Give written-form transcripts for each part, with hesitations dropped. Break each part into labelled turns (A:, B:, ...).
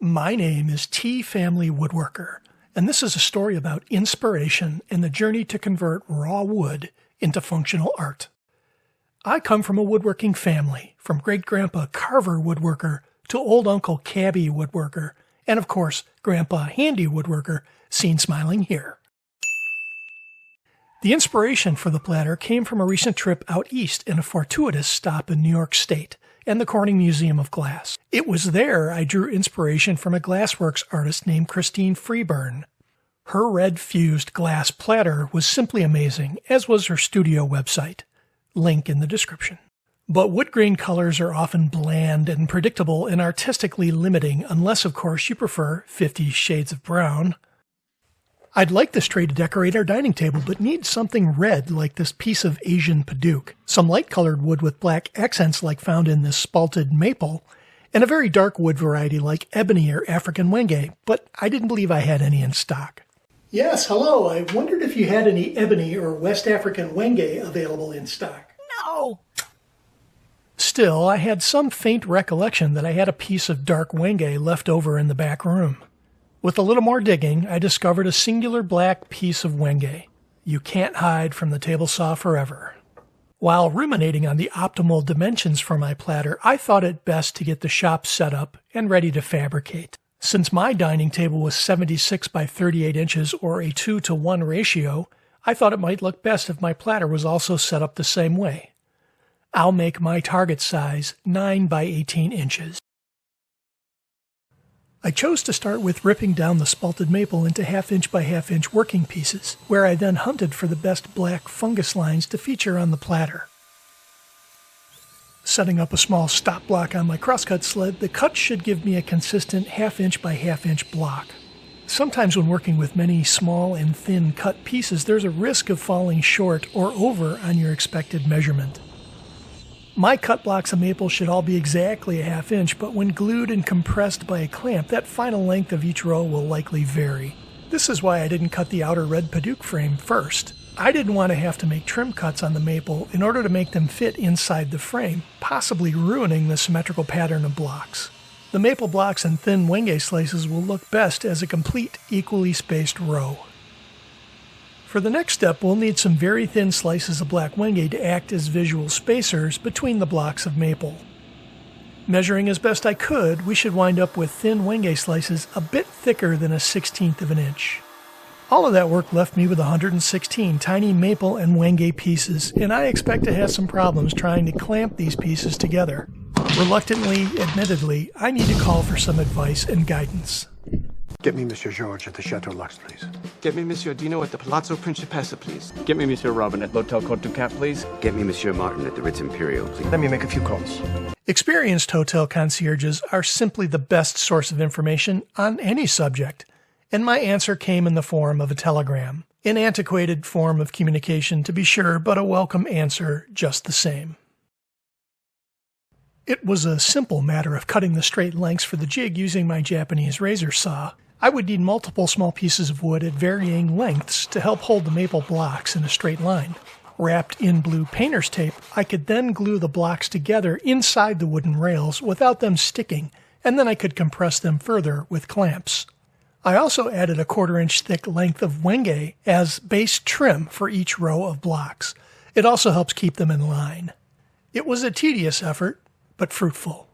A: My name is T Family Woodworker, and this is a story about inspiration and the journey to convert raw wood into functional art. I come from a woodworking family, from great-grandpa Carver Woodworker to old Uncle Cabby Woodworker, and of course, Grandpa Handy Woodworker, seen smiling here. The inspiration for the platter came from a recent trip out east in a fortuitous stop in New York State and the Corning Museum of Glass. It was there I drew inspiration from a glassworks artist named Christine Freeburn. Her red-fused glass platter was simply amazing, as was her studio website. Link in the description. But wood grain colors are often bland and predictable and artistically limiting, unless, of course, you prefer 50 Shades of Brown. I'd like this tray to decorate our dining table, but need something red like this piece of Asian Padauk, some light-colored wood with black accents like found in this spalted maple, and a very dark wood variety like ebony or African Wenge, but I didn't believe I had any in stock. Yes, hello. I wondered if you had any ebony or West African Wenge available in stock. No! Still, I had some faint recollection that I had a piece of dark Wenge left over in the back room. With a little more digging, I discovered a singular black piece of Wenge. You can't hide from the table saw forever. While ruminating on the optimal dimensions for my platter, I thought it best to get the shop set up and ready to fabricate. Since my dining table was 76 by 38 inches or a 2-to-1 ratio, I thought it might look best if my platter was also set up the same way. I'll make my target size 9 by 18 inches. I chose to start with ripping down the spalted maple into 1/2 by 1/2 working pieces, where I then hunted for the best black fungus lines to feature on the platter. Setting up a small stop block on my crosscut sled, the cut should give me a consistent 1/2 by 1/2 block. Sometimes when working with many small and thin cut pieces, there's a risk of falling short or over on your expected measurement. My cut blocks of maple should all be exactly 1/2 inch, but when glued and compressed by a clamp, that final length of each row will likely vary. This is why I didn't cut the outer red Padauk frame first. I didn't want to have to make trim cuts on the maple in order to make them fit inside the frame, possibly ruining the symmetrical pattern of blocks. The maple blocks and thin Wenge slices will look best as a complete, equally spaced row. For the next step, we'll need some very thin slices of black Wenge to act as visual spacers between the blocks of maple. Measuring as best I could, we should wind up with thin Wenge slices a bit thicker than 1/16 of an inch. All of that work left me with 116 tiny maple and Wenge pieces, and I expect to have some problems trying to clamp these pieces together. Reluctantly, admittedly, I need to call for some advice and guidance.
B: Get me Monsieur Georges at the Chateau Lux, please.
C: Get me Monsieur Dino at the Palazzo Principessa, please. Get me Monsieur Robin at l'Hotel Côte du Cap, please.
D: Get me Monsieur Martin at the Ritz Imperial, please.
B: Let me make a few calls.
A: Experienced hotel concierges are simply the best source of information on any subject, and my answer came in the form of a telegram. An antiquated form of communication, to be sure, but a welcome answer just the same. It was a simple matter of cutting the straight lengths for the jig using my Japanese razor saw. I would need multiple small pieces of wood at varying lengths to help hold the maple blocks in a straight line. Wrapped in blue painter's tape, I could then glue the blocks together inside the wooden rails without them sticking, and then I could compress them further with clamps. I also added a 1/4 inch thick length of Wenge as base trim for each row of blocks. It also helps keep them in line. It was a tedious effort, but fruitful.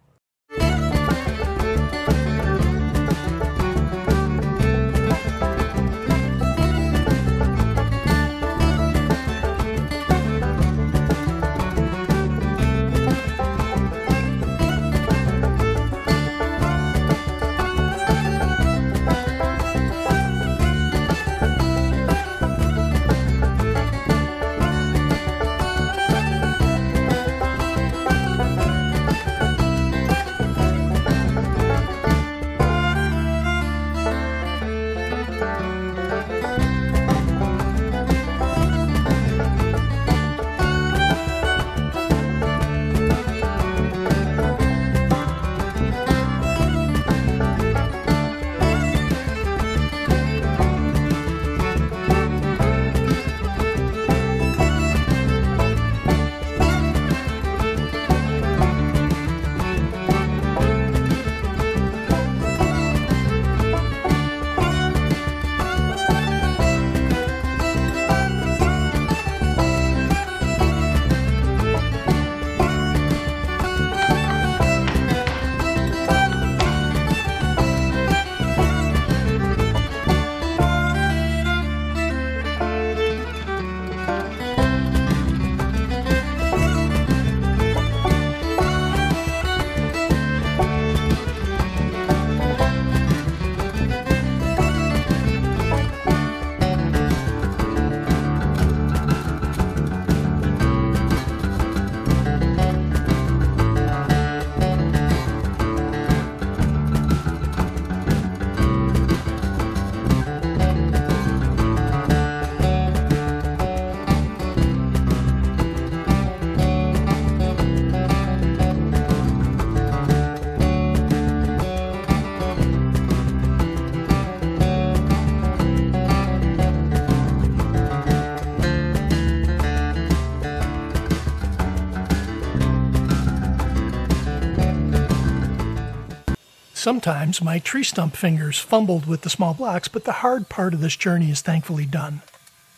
A: Sometimes my tree stump fingers fumbled with the small blocks, but the hard part of this journey is thankfully done.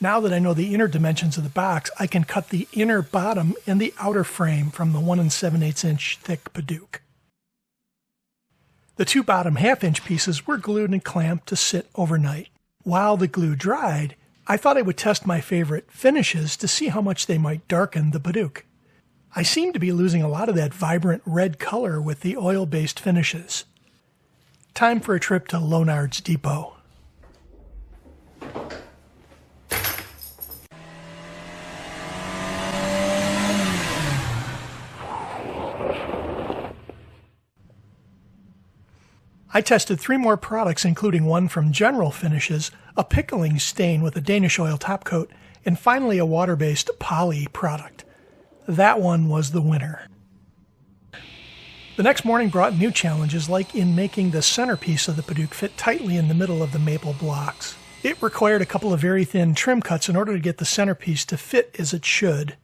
A: Now that I know the inner dimensions of the box, I can cut the inner bottom and the outer frame from the 1 7/8 inch thick Padauk. The 2 bottom 1/2 inch pieces were glued and clamped to sit overnight. While the glue dried, I thought I would test my favorite finishes to see how much they might darken the Padauk. I seem to be losing a lot of that vibrant red color with the oil-based finishes. Time for a trip to Lonard's Depot. I tested 3 more products, including one from General Finishes, a pickling stain with a Danish oil top coat, and finally a water-based poly product. That one was the winner. The next morning brought new challenges, like in making the centerpiece of the Padauk fit tightly in the middle of the maple blocks. It required a couple of very thin trim cuts in order to get the centerpiece to fit as it should.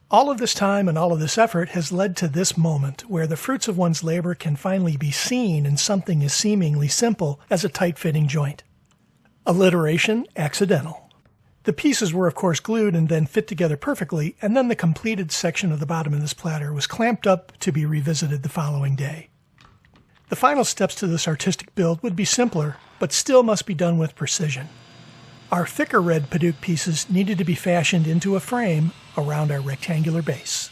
A: All of this time and all of this effort has led to this moment where the fruits of one's labor can finally be seen in something as seemingly simple as a tight-fitting joint. Alliteration accidental. The pieces were of course glued and then fit together perfectly, and then the completed section of the bottom of this platter was clamped up to be revisited the following day. The final steps to this artistic build would be simpler, but still must be done with precision. Our thicker red Padauk pieces needed to be fashioned into a frame around our rectangular base.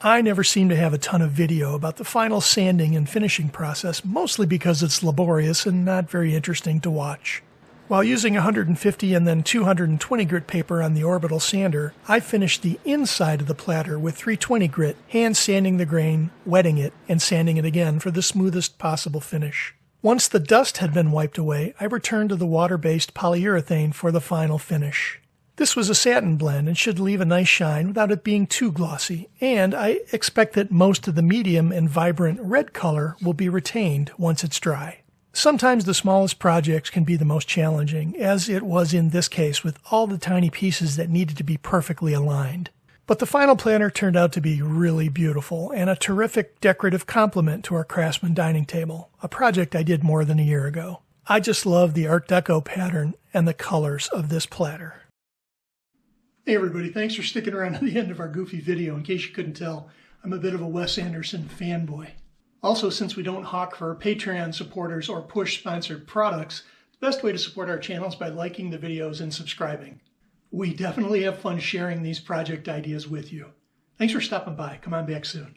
A: I never seem to have a ton of video about the final sanding and finishing process, mostly because it's laborious and not very interesting to watch. While using 150 and then 220 grit paper on the orbital sander, I finished the inside of the platter with 320 grit, hand sanding the grain, wetting it, and sanding it again for the smoothest possible finish. Once the dust had been wiped away, I returned to the water-based polyurethane for the final finish. This was a satin blend and should leave a nice shine without it being too glossy, and I expect that most of the medium and vibrant red color will be retained once it's dry. Sometimes the smallest projects can be the most challenging, as it was in this case with all the tiny pieces that needed to be perfectly aligned. But the final planner turned out to be really beautiful and a terrific decorative complement to our Craftsman dining table, a project I did more than a year ago. I just love the Art Deco pattern and the colors of this platter. Hey everybody, thanks for sticking around to the end of our goofy video. In case you couldn't tell, I'm a bit of a Wes Anderson fanboy. Also, since we don't hawk for Patreon supporters or push sponsored products, the best way to support our channel is by liking the videos and subscribing. We definitely have fun sharing these project ideas with you. Thanks for stopping by. Come on back soon.